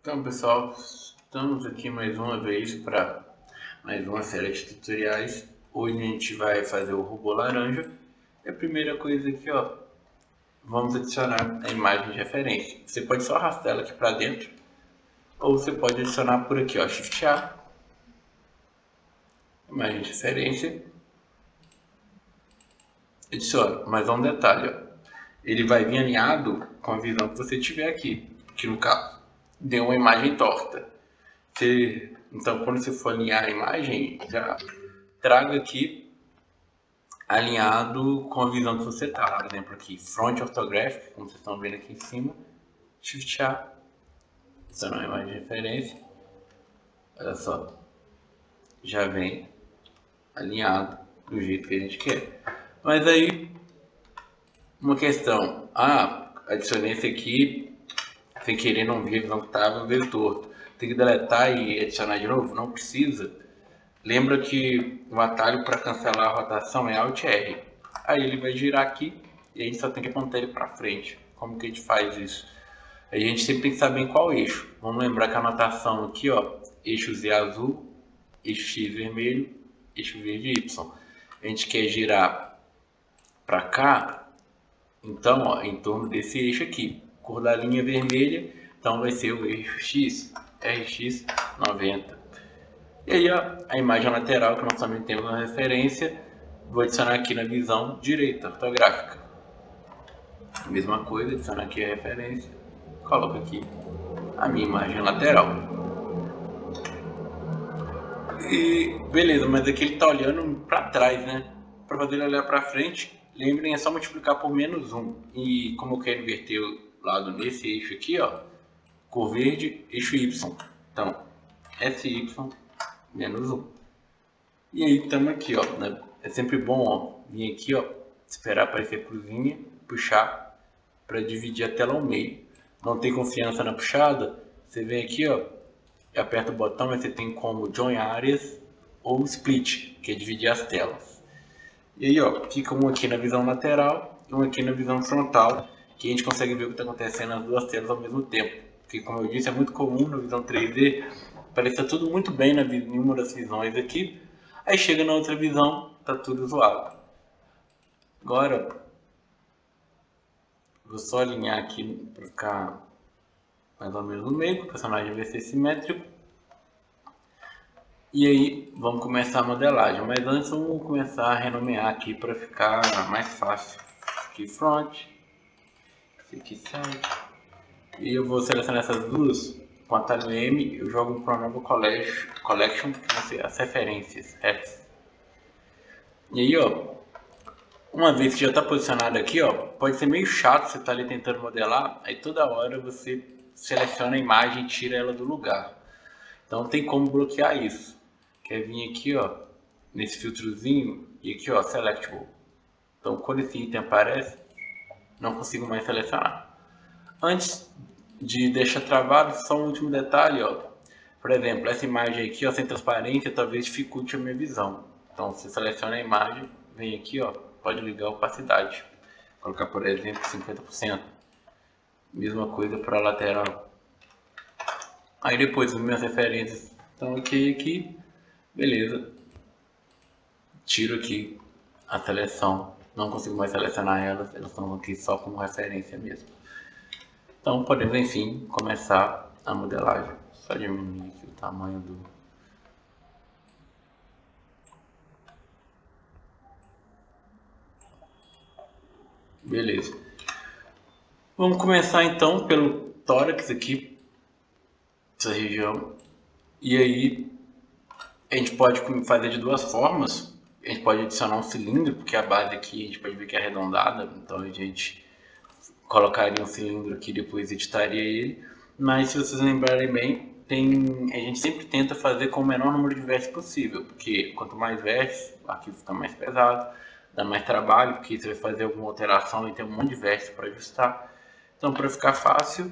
Então, pessoal, estamos aqui mais uma vez para mais uma série de tutoriais. Hoje a gente vai fazer o robô laranja. E a primeira coisa aqui, ó, vamos adicionar a imagem de referência. Você pode só arrastar ela aqui para dentro, ou você pode adicionar por aqui, ó, Shift A, imagem de referência. Adiciona, mas há um detalhe, ó, ele vai vir alinhado com a visão que você tiver aqui, que no caso deu uma imagem torta. Então, quando você for alinhar a imagem, já traga aqui alinhado com a visão que você está. Por exemplo, aqui, Front Orthographic, como vocês estão vendo aqui em cima, Shift A, adicionar uma imagem de referência. Olha só, já vem alinhado do jeito que a gente quer. Mas aí, uma questão, adicionei esse aqui sem querer, não vi a visão que estava, veio torto. Tem que deletar e adicionar de novo? Não precisa. Lembra que o atalho para cancelar a rotação é Alt R. Aí ele vai girar aqui e a gente só tem que apontar ele para frente. Como que a gente faz isso? A gente sempre tem que saber em qual eixo. Vamos lembrar que a anotação aqui, ó, eixo Z azul, eixo X vermelho, eixo verde Y. A gente quer girar para cá, então, ó, em torno desse eixo aqui. Cor da linha vermelha, então vai ser o eixo X, RX 90. E aí, ó, a imagem lateral que nós também temos na referência, vou adicionar aqui na visão direita, ortográfica. Mesma coisa, adicionar aqui a referência, coloco aqui a minha imagem lateral. E beleza, mas aqui ele está olhando para trás, né? Para fazer ele olhar para frente, lembrem, é só multiplicar por -1. E como eu quero inverter o lado nesse eixo aqui, ó, cor verde, eixo Y. Então, SY -1. E aí estamos aqui, ó, né? É sempre bom, ó, vir aqui, ó, esperar aparecer cruzinha, puxar para dividir a tela ao meio. Não tem confiança na puxada? Você vem aqui, ó, aperta o botão e você tem como Join Areas ou Split, que é dividir as telas. E aí, ó, fica um aqui na visão lateral e um aqui na visão frontal, que a gente consegue ver o que está acontecendo nas duas telas ao mesmo tempo. Porque, como eu disse, é muito comum na visão 3D parecer tudo muito bem em uma das visões aqui, aí chega na outra visão, tá tudo zoado. Agora, vou só alinhar aqui para ficar mais ou menos no meio, para o personagem vai ser simétrico. E aí, vamos começar a modelagem, mas antes vamos começar a renomear aqui para ficar mais fácil. Aqui front, aqui side, e eu vou selecionar essas duas. Com atalho M, eu jogo para uma nova collection, que vai ser as referências, Refs. E aí, ó, uma vez que já está posicionado aqui, ó, pode ser meio chato você estar ali tentando modelar, aí toda hora você seleciona a imagem e tira ela do lugar. Então tem como bloquear isso. Quer vir aqui, ó, nesse filtrozinho e aqui, ó, Selectable. Então quando esse item aparece, não consigo mais selecionar. Antes de deixar travado, só um último detalhe, ó. Por exemplo, essa imagem aqui, ó, sem transparência, talvez dificulte a minha visão. Então, você seleciona a imagem, vem aqui, ó, pode ligar a opacidade. Vou colocar, por exemplo, 50%. Mesma coisa para a lateral. Aí depois, as minhas referências estão aqui, beleza. Tiro aqui a seleção. Não consigo mais selecionar elas estão aqui só como referência mesmo. Então podemos, enfim, começar a modelagem. Só diminuir aqui o tamanho do... Beleza. Vamos começar então pelo tórax aqui, essa região. E aí a gente pode fazer de duas formas. A gente pode adicionar um cilindro, porque a base aqui a gente pode ver que é arredondada, então a gente colocaria um cilindro aqui e depois editaria ele. Mas se vocês lembrarem bem, a gente sempre tenta fazer com o menor número de vértices possível, porque quanto mais vértices, o arquivo fica mais pesado, dá mais trabalho, porque você vai fazer alguma alteração e tem um monte de vértices para ajustar. Então, para ficar fácil,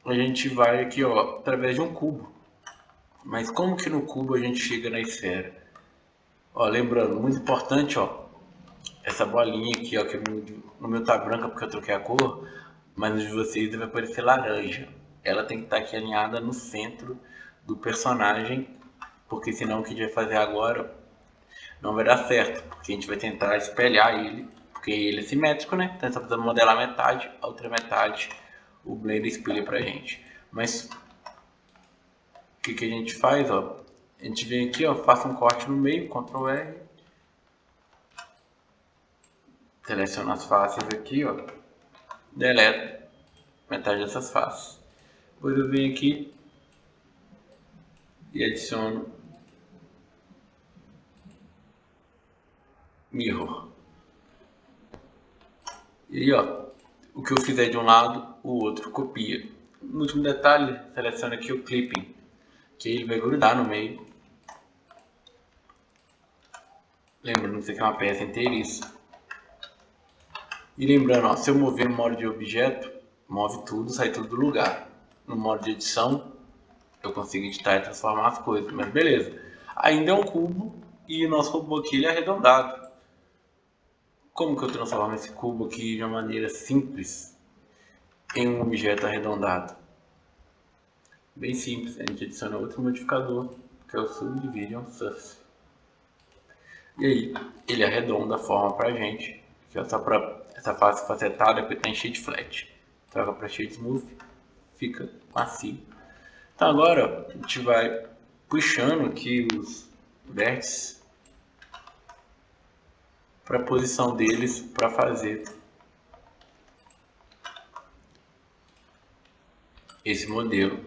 a gente vai aqui, ó, através de um cubo. Mas como que no cubo a gente chega na esfera? Ó, lembrando, muito importante, ó, essa bolinha aqui, ó, que no meu tá branca porque eu troquei a cor, mas no de vocês deve aparecer laranja. ela tem que estar aqui alinhada no centro do personagem, porque senão o que a gente vai fazer agora não vai dar certo, porque a gente vai tentar espelhar ele, porque ele é simétrico, né? Então a gente precisa modelar metade, a outra metade o Blender espelha pra gente. Mas o que a gente faz, ó? A gente vem aqui, ó, faça um corte no meio, Ctrl R, seleciono as faces aqui, ó, deleto metade dessas faces. Depois eu venho aqui e adiciono Mirror. E aí, ó, o que eu fizer de um lado, o outro copia. No último detalhe, seleciono aqui o Clipping, que ele vai grudar no meio. Lembrando que isso aqui é uma peça inteiriça. E lembrando, ó, se eu mover no modo de objeto, move tudo, sai tudo do lugar. No modo de edição, eu consigo editar e transformar as coisas, mas beleza. Ainda é um cubo e o nosso robô aqui ele é arredondado. Como que eu transformo esse cubo aqui de uma maneira simples em um objeto arredondado? Bem simples, a gente adiciona outro modificador, que é o Subdivision Surface. E aí, ele arredonda a forma pra gente, que é só para essa face facetada que tem Shade Flat. Troca para Shade Smooth, fica macio. Então agora a gente vai puxando aqui os vértices para a posição deles para fazer esse modelo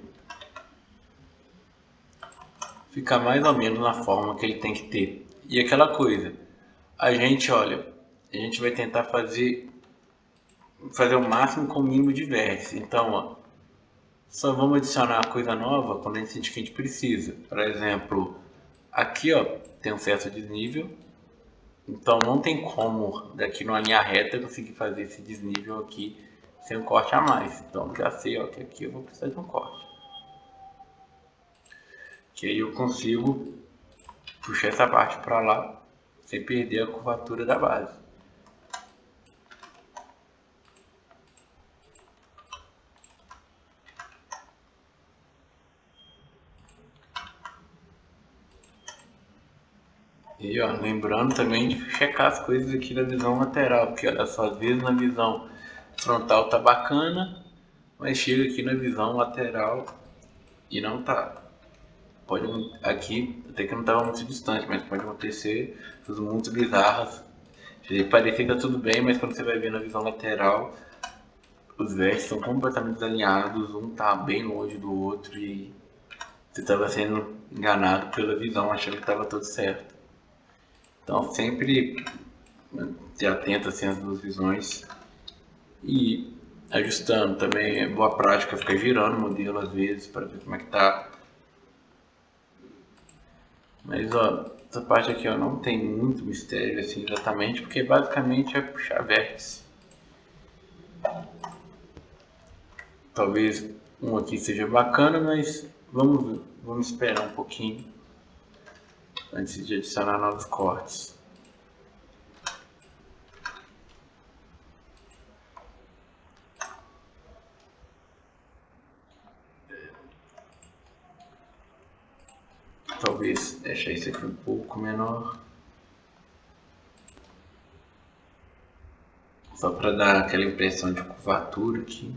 ficar mais ou menos na forma que ele tem que ter. E aquela coisa, a gente olha, a gente vai tentar fazer o máximo com o mínimo de vértices. Então, ó, só vamos adicionar coisa nova quando a gente sente que a gente precisa. Por exemplo, aqui, ó, tem um certo desnível. Então não tem como daqui numa linha reta eu conseguir fazer esse desnível aqui sem um corte a mais. Então já sei, ó, que aqui eu vou precisar de um corte. Que aí eu consigo puxar essa parte para lá sem perder a curvatura da base. E ó, lembrando também de checar as coisas aqui na visão lateral, porque olha só, às vezes na visão frontal tá bacana, mas chega aqui na visão lateral e não tá. Pode, aqui até que não estava muito distante, mas pode acontecer coisas muito bizarras. Parecia que tá tudo bem, mas quando você vai ver na visão lateral, os vértices estão completamente desalinhados, um tá bem longe do outro e você estava sendo enganado pela visão, achando que estava tudo certo. Então sempre se atenta assim, às duas visões e ajustando. Também é boa prática ficar girando o modelo às vezes para ver como é que tá. Mas ó, essa parte aqui ó, não tem muito mistério assim exatamente, porque basicamente é puxar vértice. Talvez um aqui seja bacana, mas vamos esperar um pouquinho antes de adicionar novos cortes. Talvez deixar isso aqui um pouco menor, só para dar aquela impressão de curvatura aqui.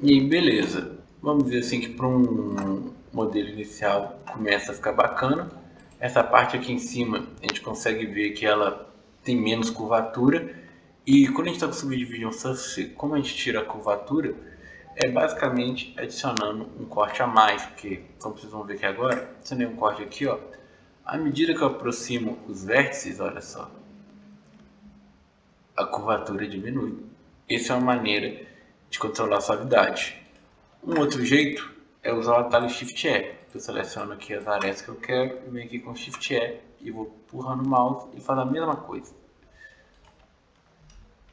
E beleza, vamos dizer assim que para um modelo inicial começa a ficar bacana. Essa parte aqui em cima a gente consegue ver que ela tem menos curvatura. E quando a gente está com Subdivision Surface, como a gente tira a curvatura, é basicamente adicionando um corte a mais, porque como vocês vão ver aqui agora, adicionei um corte aqui, ó. À medida que eu aproximo os vértices, olha só, a curvatura diminui. Essa é uma maneira de controlar a suavidade. Um outro jeito é usar o atalho Shift E. Eu seleciono aqui as arestas que eu quero e venho aqui com Shift E e vou empurrando o mouse e faz a mesma coisa.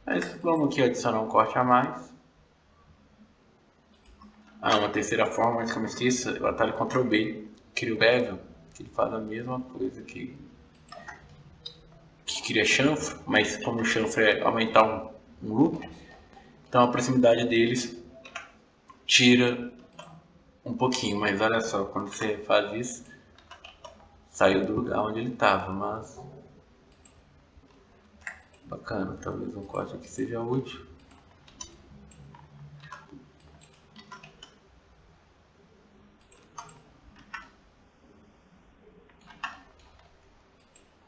Mas vamos aqui adicionar um corte a mais. Uma terceira forma, antes que eu me esqueça, o atalho Ctrl B, cria o bevel, que ele faz a mesma coisa que cria chanfro, mas como o chanfro é aumentar um loop, Então a proximidade deles tira um pouquinho, mas olha só, quando você faz isso, saiu do lugar onde ele estava, mas bacana, talvez um corte aqui seja útil.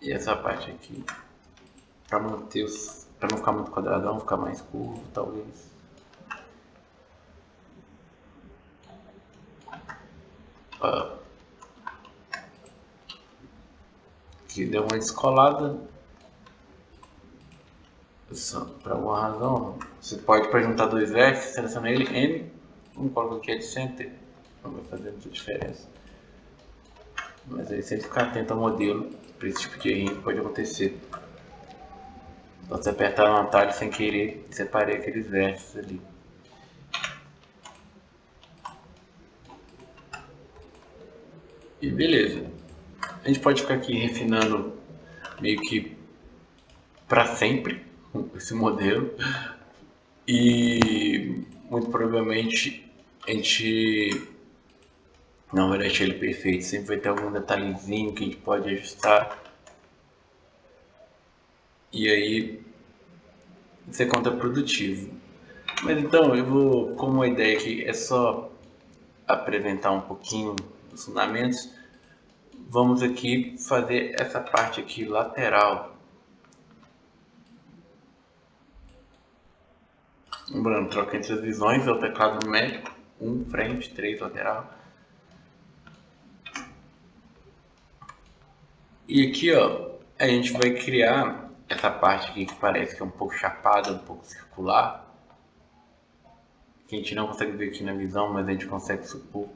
E essa parte aqui, para manter para não ficar muito quadradão, ficar mais curvo, talvez. Aqui deu uma descolada. Por alguma razão, você pode perguntar dois vértices, seleciona ele, M, vamos colocar aqui de center, não vai fazer muita diferença. Mas aí sempre ficar atento ao modelo, para esse tipo de erro que pode acontecer. Então você apertar um atalho sem querer, separei aqueles vértices ali. E beleza. A gente pode ficar aqui refinando meio que para sempre esse modelo. E muito provavelmente a gente não vai deixar ele perfeito. Sempre vai ter algum detalhezinho que a gente pode ajustar. E aí ser contraprodutivo. Mas então eu vou, como a ideia aqui é só apresentar um pouquinho dos fundamentos, vamos aqui fazer essa parte aqui lateral. Lembrando, troca entre as visões, é o teclado numérico, 1 frente, 3 lateral. E aqui ó, a gente vai criar essa parte aqui que parece que é um pouco chapada, um pouco circular, que a gente não consegue ver aqui na visão, mas a gente consegue supor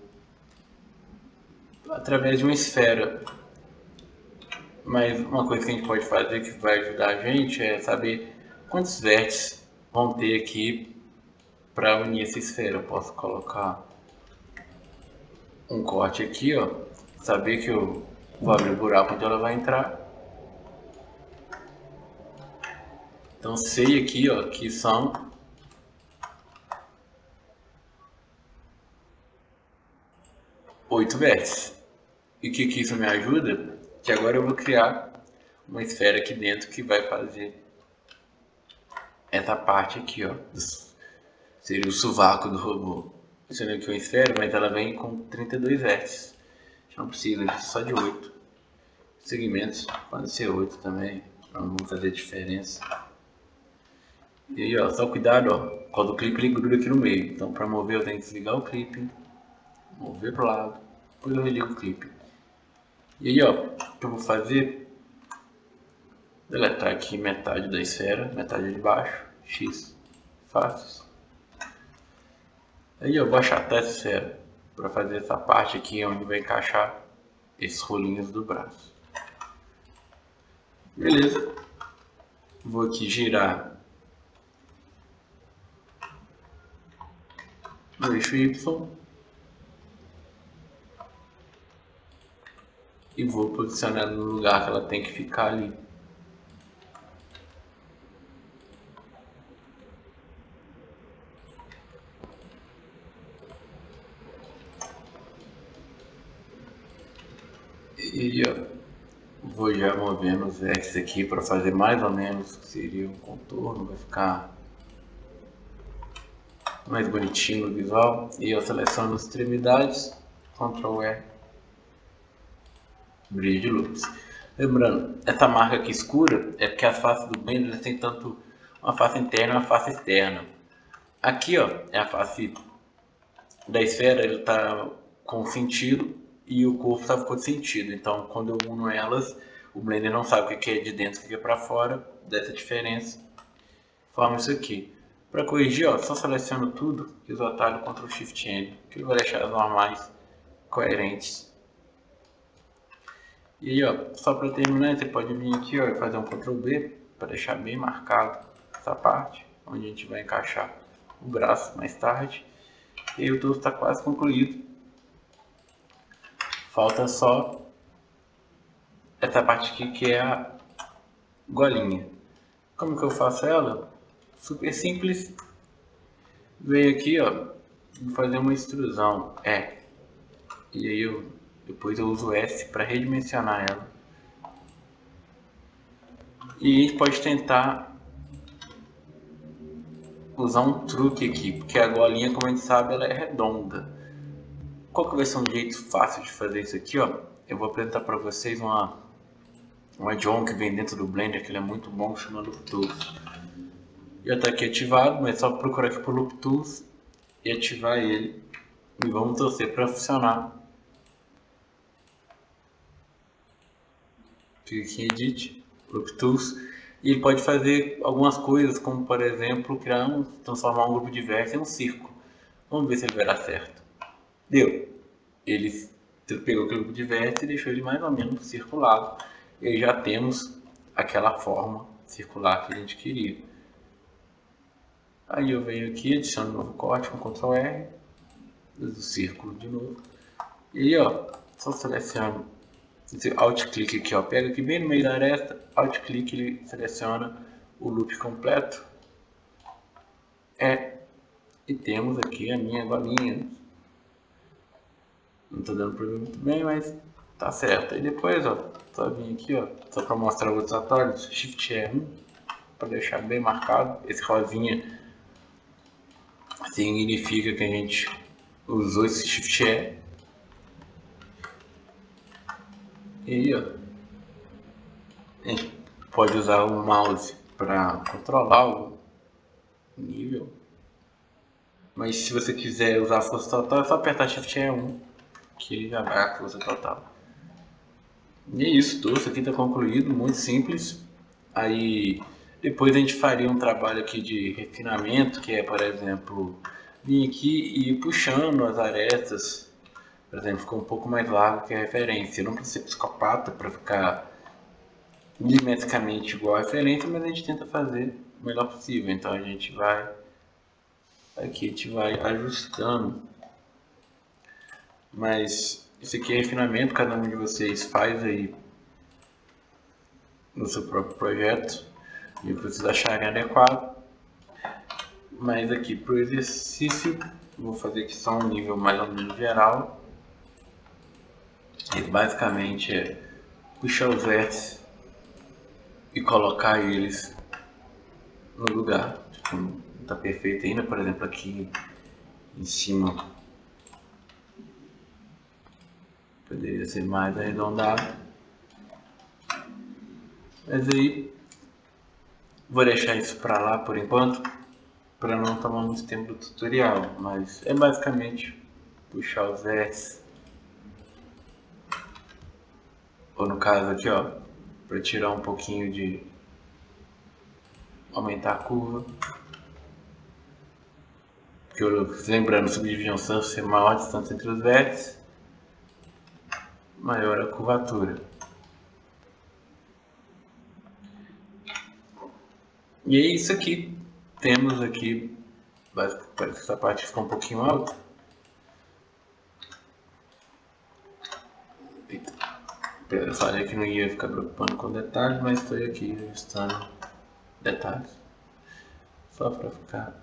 através de uma esfera. Mas uma coisa que a gente pode fazer que vai ajudar a gente é saber quantos vértices vão ter aqui para unir essa esfera. Eu posso colocar um corte aqui, ó, saber que eu vou abrir o buraco onde ela vai entrar. Então sei aqui, ó, que são 8 vértices. E o que isso me ajuda? Que agora eu vou criar uma esfera aqui dentro que vai fazer essa parte aqui, ó, seria o sovaco do robô. Funcionando aqui uma esfera, mas ela vem com 32 vértices. A gente não precisa só de 8. Segmentos podem ser 8 também, não vão fazer diferença. E aí, ó, só cuidado, ó, quando o clipe ele gruda aqui no meio. Então, para mover eu tenho que desligar o clipe, mover para o lado, depois eu religo o clipe. E aí, ó, o que eu vou fazer? Deletar aqui metade da esfera, metade de baixo, X, fácil. Aí eu vou achatar essa esfera para fazer essa parte aqui onde vai encaixar esses rolinhos do braço. Beleza. Vou aqui girar no eixo Y e vou posicionar no lugar que ela tem que ficar ali. E ó, vou já movendo os vértices aqui para fazer mais ou menos o que seria um contorno, vai ficar mais bonitinho no visual. E eu seleciono as extremidades, Ctrl E, brilho de luz. Lembrando, essa marca aqui escura é porque as faces do Blender tem tanto uma face interna e uma face externa. Aqui ó, é a face da esfera, ele está com sentido e o corpo está com sentido. Então quando eu uno elas, o Blender não sabe o que é de dentro e o que é para fora dessa diferença. Forma isso aqui. Para corrigir, ó, só seleciono tudo e uso o atalho Ctrl Shift N, que vai deixar as normais coerentes. E aí, ó, só para terminar, você pode vir aqui, ó, e fazer um Ctrl B para deixar bem marcado essa parte onde a gente vai encaixar o braço mais tarde. E aí o torso está quase concluído. Falta só essa parte aqui que é a golinha. Como que eu faço ela? Super simples. Venho aqui, ó, vou fazer uma extrusão, e aí depois eu uso S para redimensionar ela. E a gente pode tentar usar um truque aqui, porque a golinha, como a gente sabe, ela é redonda. Qual que vai ser um jeito fácil de fazer isso aqui, ó? Eu vou apresentar para vocês uma add-on que vem dentro do Blender, que ele é muito bom, chama Loop Tools. Já está aqui ativado, mas é só procurar aqui por Loop Tools e ativar ele. E vamos torcer para funcionar. Fica aqui em Edit, Loop Tools. E ele pode fazer algumas coisas, como por exemplo, transformar um grupo de vértices em um círculo. Vamos ver se ele vai dar certo. Deu. Ele pegou aquele grupo de vértices e deixou ele mais ou menos circulado. E aí já temos aquela forma circular que a gente queria. Aí eu venho aqui, adiciono um novo corte com Ctrl R, uso o círculo de novo. E aí, ó, só seleciono esse Alt-clique aqui, ó, pega aqui bem no meio da aresta, Alt-clique, ele seleciona o loop completo. E temos aqui a minha golinha. Não tô dando pra ver muito bem, mas tá certo. E depois, ó, só vim aqui, ó, só para mostrar outros atalhos, Shift E1, para deixar bem marcado. Esse rosinha significa que a gente usou esse Shift E. E aí, ó, a gente pode usar o mouse para controlar o nível. Mas se você quiser usar a força total, é só apertar Shift E1, que ele já vai a força total. E é isso, isso aqui está concluído, muito simples. Aí depois a gente faria um trabalho aqui de refinamento, que é, por exemplo, vir aqui e ir puxando as arestas. Por exemplo, ficou um pouco mais largo que a referência. Eu não preciso ser psicopata para ficar milimetricamente igual a referência, mas a gente tenta fazer o melhor possível. Então a gente vai ajustando. Mas isso aqui é refinamento, cada um de vocês faz aí no seu próprio projeto e vocês acharem adequado. Mas aqui para o exercício, vou fazer aqui só um nível mais ou menos geral. E basicamente é puxar os vértices e colocar eles no lugar. Tipo, não está perfeito ainda, por exemplo, aqui em cima poderia ser mais arredondado. Mas aí vou deixar isso para lá por enquanto, para não tomar muito tempo do tutorial. Mas é basicamente puxar os vértices, ou no caso aqui, ó, para tirar um pouquinho de aumentar a curva. Porque lembrando, subdivisão surface é maior a distância entre os vértices, maior a curvatura. E é isso aqui. Temos aqui, parece que essa parte ficou um pouquinho alta. Eu falei que não ia ficar preocupando com detalhes, mas estou aqui ajustando detalhes. Só para ficar.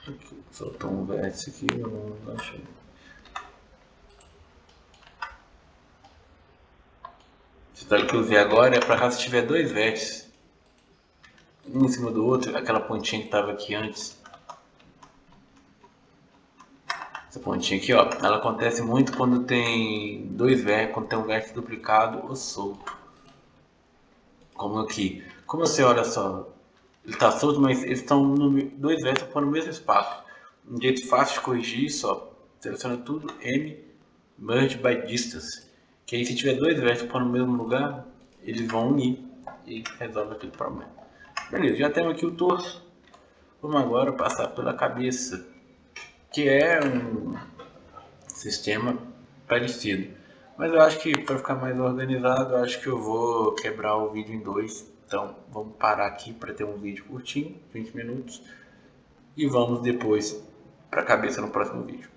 Aqui, soltou um vértice aqui, eu não achei. Esse detalhe que eu usei agora é para caso tiver dois vértices, um em cima do outro, aquela pontinha que estava aqui antes. Essa pontinha aqui, ó, ela acontece muito quando tem dois vértices, quando tem um vértice duplicado ou solto. Como aqui. Como você olha só, ele está solto, mas eles estão dois vértices ocupando o mesmo espaço. Um jeito fácil de corrigir isso, ó, seleciona tudo, M, Merge by Distance. Que aí se tiver dois vértices ocupando o mesmo lugar, eles vão unir e resolve aquele problema. Beleza, já temos aqui o torso. Vamos agora passar pela cabeça, que é um sistema parecido. Mas eu acho que para ficar mais organizado, eu acho que eu vou quebrar o vídeo em dois. Então vamos parar aqui para ter um vídeo curtinho, 20 minutos. E vamos depois para a cabeça no próximo vídeo.